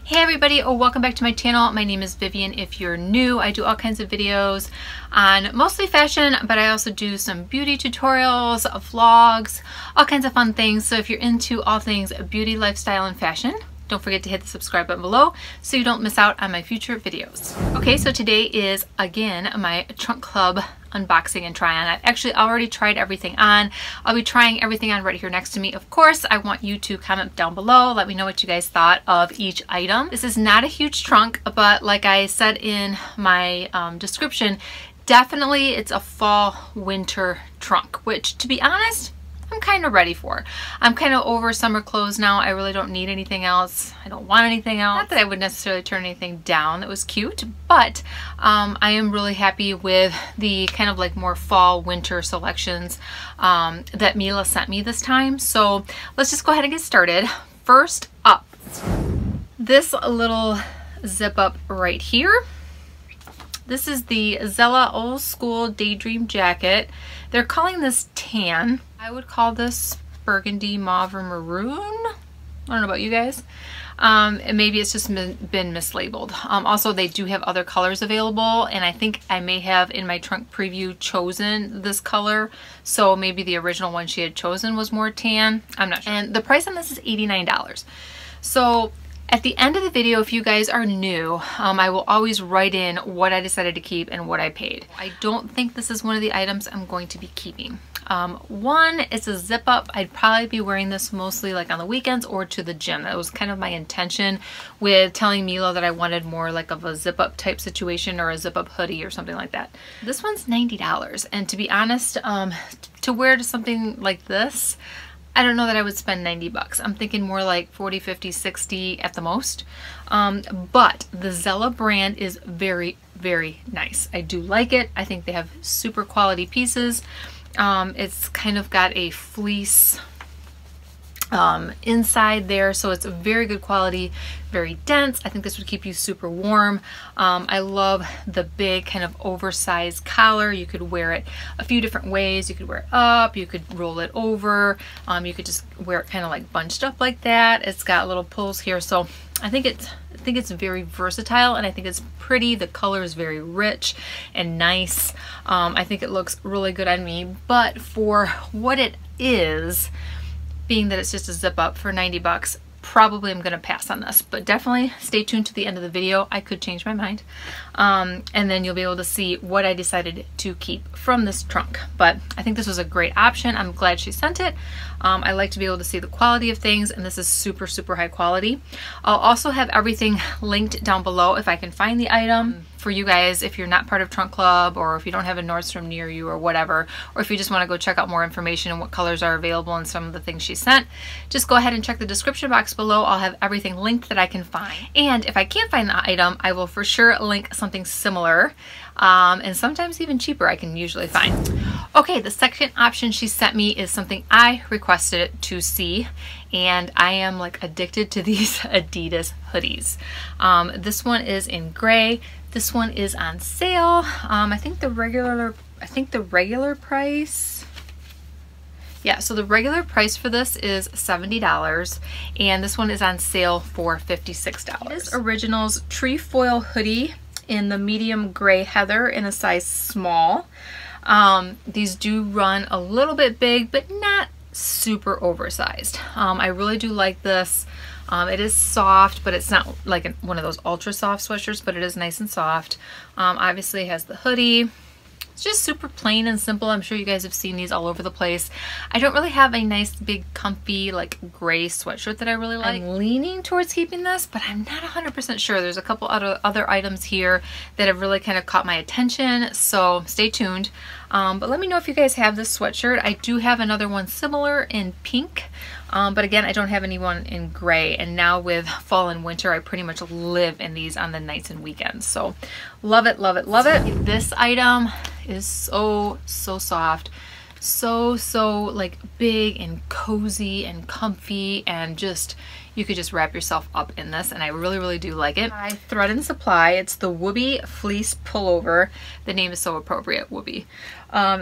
Hey everybody, welcome back to my channel. My name is Vivian. If you're new, I do all kinds of videos on mostly fashion, but I also do some beauty tutorials, vlogs, all kinds of fun things. So if you're into all things beauty, lifestyle, and fashion, don't forget to hit the subscribe button below so you don't miss out on my future videos. Okay, so today is again my trunk club unboxing and try on. I've actually already tried everything on. I'll be trying everything on right here next to me. Of course, I want you to comment down below. Let me know what you guys thought of each item. This is not a huge trunk, but like I said in my description, definitely it's a fall winter trunk, which to be honest, I'm kind of ready for. I'm kind of over summer clothes now. I really don't need anything else. I don't want anything else. Not that I would necessarily turn anything down that was cute, but I am really happy with the kind of like more fall winter selections that Mila sent me this time. So let's just go ahead and get started. First up, this little zip up right here. This is the Zella Old School Daydream Jacket. They're calling this tan. I would call this burgundy, mauve, or maroon. I don't know about you guys. And maybe it's just been mislabeled. Also, they do have other colors available, and I think I may have in my trunk preview chosen this color. So maybe the original one she had chosen was more tan. I'm not sure. And the price on this is $89. So at the end of the video, if you guys are new, I will always write in what I decided to keep and what I paid. I don't think this is one of the items I'm going to be keeping. One, it's a zip up. I'd probably be wearing this mostly like on the weekends or to the gym. That was kind of my intention with telling Mila that I wanted more like of a zip up type situation or a zip up hoodie or something like that. This one's $90, and to be honest, to wear to something like this, I don't know that I would spend 90 bucks. I'm thinking more like 40, 50, 60 at the most. But the Zella brand is very, very nice. I do like it. I think they have super quality pieces. It's kind of got a fleece inside there, so it's a very good quality, very dense. I think this would keep you super warm. I love the big kind of oversized collar. You could wear it a few different ways. You could wear it up, you could roll it over, you could just wear it kind of like bunched up like that. It's got little pulls here, so I think it's very versatile, and I think it's pretty. The color is very rich and nice. I think it looks really good on me, but for what it is, being that it's just a zip up for 90 bucks, probably I'm gonna pass on this, but definitely stay tuned to the end of the video. I could change my mind. And then you'll be able to see what I decided to keep from this trunk. But I think this was a great option. I'm glad she sent it. I like to be able to see the quality of things, and this is super, super high quality. I'll also have everything linked down below if I can find the item for you guys if you're not part of Trunk Club, or if you don't have a Nordstrom near you or whatever, or if you just want to go check out more information and what colors are available and some of the things she sent, just go ahead and check the description box below. I'll have everything linked that I can find. And if I can't find the item, I will for sure link something similar, and sometimes even cheaper I can usually find. Okay, the second option she sent me is something I requested to see, and I am like addicted to these Adidas hoodies. This one is in gray. This one is on sale. I think the regular price, yeah, so the regular price for this is $70, and this one is on sale for $56. This Originals Trefoil hoodie in the medium gray heather in a size small. These do run a little bit big, but not super oversized. I really do like this. It is soft, but it's not like one of those ultra soft sweatshirts, but it is nice and soft. Obviously it has the hoodie. It's just super plain and simple. I'm sure you guys have seen these all over the place. I don't really have a nice big comfy like gray sweatshirt that I really like. I'm leaning towards keeping this, but I'm not 100% sure. There's a couple other items here that have really kind of caught my attention, so stay tuned. But let me know if you guys have this sweatshirt. I do have another one similar in pink, but again, I don't have anyone in gray. And now with fall and winter, I pretty much live in these on the nights and weekends. So love it, love it, love it. This item is so soft, so like big and cozy and comfy, and just you could just wrap yourself up in this, and I really do like it. By Thread and Supply. It's the Wooby Fleece Pullover. The name is so appropriate, Wooby.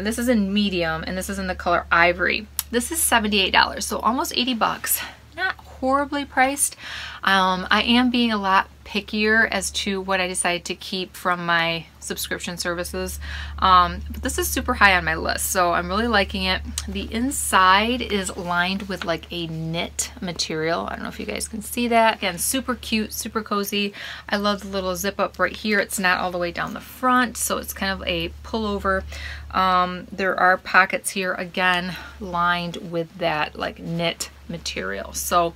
This is in medium, and this is in the color Ivory. This is $78, so almost 80 bucks. Not horribly priced. I am being a lot pickier as to what I decide to keep from my subscription services, but this is super high on my list, so I'm really liking it. The inside is lined with like a knit material. I don't know if you guys can see that. Again, super cute, super cozy. I love the little zip up right here. It's not all the way down the front, so it's kind of a pullover. There are pockets here, again, lined with that like knit material. So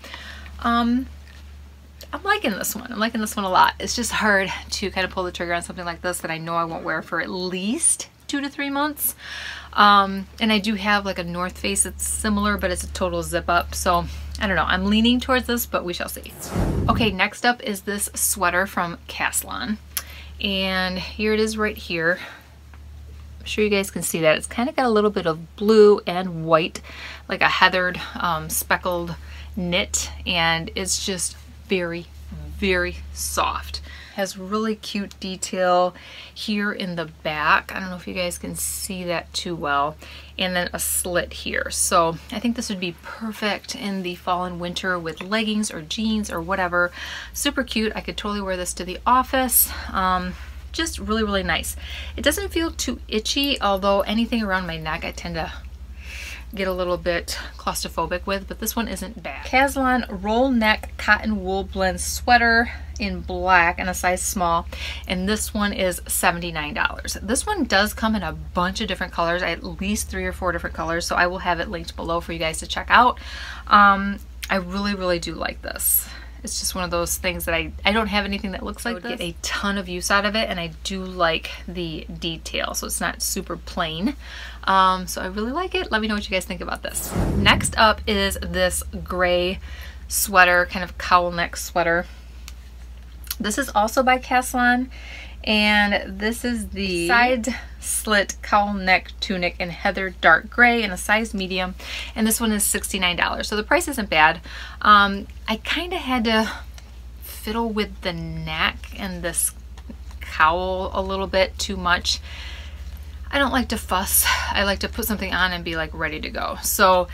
I'm liking this one. I'm liking this one a lot. It's just hard to kind of pull the trigger on something like this that I know I won't wear for at least 2 to 3 months. And I do have like a North Face that's similar, but it's a total zip up. So I don't know. I'm leaning towards this, but we shall see. Okay, next up is this sweater from Caslon. And here it is right here. I'm sure you guys can see that. It's kind of got a little bit of blue and white, like a heathered, speckled knit. And it's just very, very soft. Has really cute detail here in the back. I don't know if you guys can see that too well. And then a slit here. So I think this would be perfect in the fall and winter with leggings or jeans or whatever. Super cute. I could totally wear this to the office. Just really, really nice. It doesn't feel too itchy, although anything around my neck I tend to get a little bit claustrophobic with, but this one isn't bad. Caslon roll neck cotton wool blend sweater in black and a size small, and this one is $79. This one does come in a bunch of different colors, at least 3 or 4 different colors, so I will have it linked below for you guys to check out. I really, really do like this. It's just one of those things that I don't have anything that looks like this. I would get a ton of use out of it, and I do like the detail, so it's not super plain. So I really like it. Let me know what you guys think about this. Next up is this gray sweater, kind of cowl neck sweater. This is also by Caslon, and this is the side slit cowl neck tunic in heather dark gray in a size medium, and this one is $69. So the price isn't bad. I kind of had to fiddle with the neck and this cowl a little bit too much. I don't like to fuss. I like to put something on and be like ready to go. So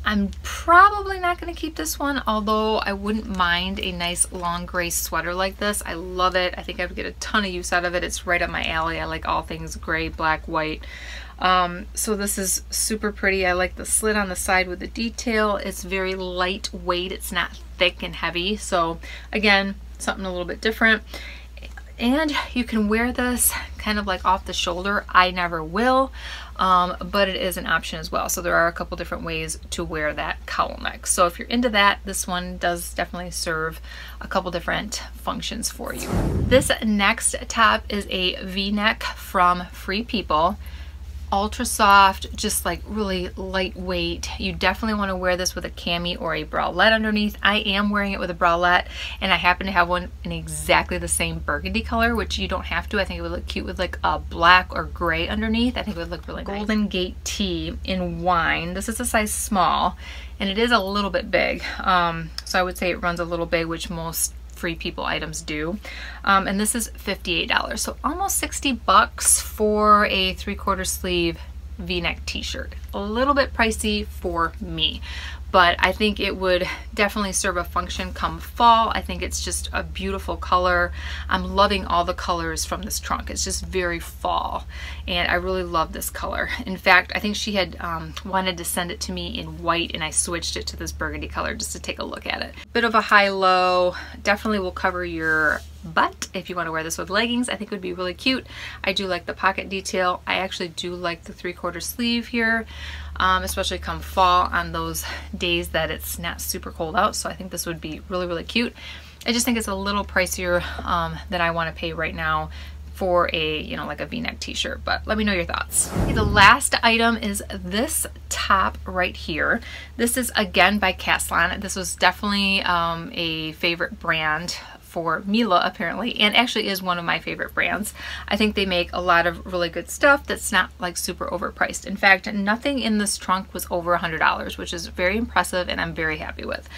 I'm probably not going to keep this one, although I wouldn't mind a nice long gray sweater like this. I love it. I think I would get a ton of use out of it. It's right up my alley. I like all things gray, black, white. So this is super pretty. I like the slit on the side with the detail. It's very lightweight. It's not thick and heavy. So again, something a little bit different. And you can wear this kind of like off the shoulder. I never will, but it is an option as well. So there are a couple different ways to wear that cowl neck. So if you're into that, this one does definitely serve a couple different functions for you. This next top is a V-neck from Free People. Ultra soft, just like really lightweight. You definitely want to wear this with a cami or a bralette underneath. I am wearing it with a bralette, and I happen to have one in exactly the same burgundy color, which you don't have to. I think it would look cute with like a black or gray underneath. I think it would look really nice. Golden Gate tee in wine. This is a size small, and it is a little bit big. So I would say it runs a little big, which most Free People items do. And this is $58, so almost 60 bucks for a 3/4 sleeve V-neck t-shirt. A little bit pricey for me, but I think it would definitely serve a function come fall. I think it's just a beautiful color. I'm loving all the colors from this trunk. It's just very fall, and I really love this color. In fact, I think she had wanted to send it to me in white, and I switched it to this burgundy color just to take a look at it. Bit of a high-low, definitely will cover your butt if you want to wear this with leggings. I think it would be really cute. I do like the pocket detail. I actually do like the 3/4 sleeve here, especially come fall on those days that it's not super cold out. So I think this would be really, really cute. I just think it's a little pricier than I want to pay right now for a, you know, like a V-neck t-shirt, but let me know your thoughts. Okay, the last item is this top right here. This is again by Caslon. This was definitely a favorite brand for Mila apparently, and actually is one of my favorite brands. I think they make a lot of really good stuff that's not like super overpriced. In fact, nothing in this trunk was over $100, which is very impressive and I'm very happy with.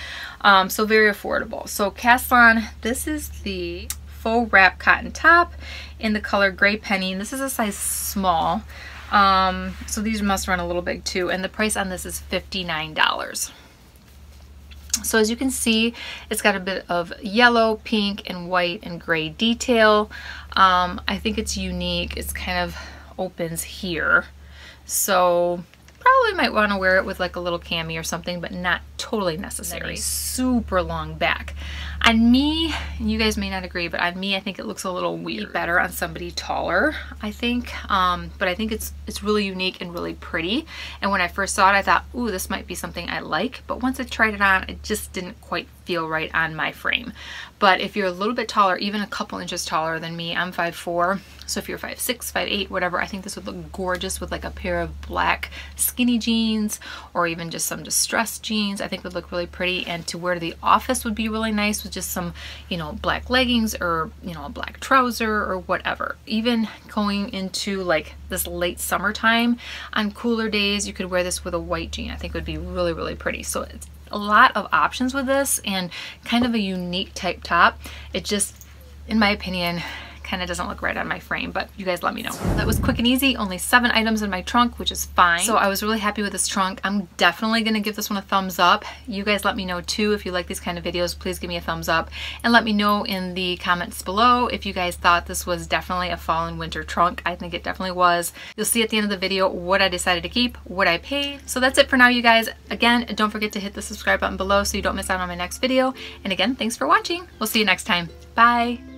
So very affordable. So Caslon, this is the faux wrap cotton top in the color Gray Penny. This is a size small. So these must run a little big too, and the price on this is $59. So as you can see, it's got a bit of yellow, pink, and white and gray detail. I think it's unique. It's kind of opens here. So probably might want to wear it with like a little cami or something, but not totally necessary. Super long back. On me, and you guys may not agree, but on me, I think it looks a little weird. Better on somebody taller, I think. But I think it's really unique and really pretty. And when I first saw it, I thought, ooh, this might be something I like. But once I tried it on, it just didn't quite feel right on my frame. But if you're a little bit taller, even a couple inches taller than me, I'm 5'4". So if you're 5'6", 5'8", whatever, I think this would look gorgeous with like a pair of black skinny jeans or even just some distressed jeans. I think would look really pretty, and to wear to the office would be really nice with just some, you know, black leggings or, you know, a black trouser or whatever. Even going into like this late summertime, on cooler days, you could wear this with a white jean. I think would be really, really pretty. So it's a lot of options with this and kind of a unique type top. It just, in my opinion, kind of doesn't look right on my frame, but you guys let me know. That was quick and easy, only 7 items in my trunk, which is fine. So I was really happy with this trunk. I'm definitely gonna give this one a thumbs up. You guys let me know too. If you like these kind of videos, please give me a thumbs up and let me know in the comments below if you guys thought this was definitely a fall and winter trunk. I think it definitely was. You'll see at the end of the video what I decided to keep, what I paid. So that's it for now, you guys. Again, don't forget to hit the subscribe button below so you don't miss out on my next video. And again, thanks for watching. We'll see you next time. Bye.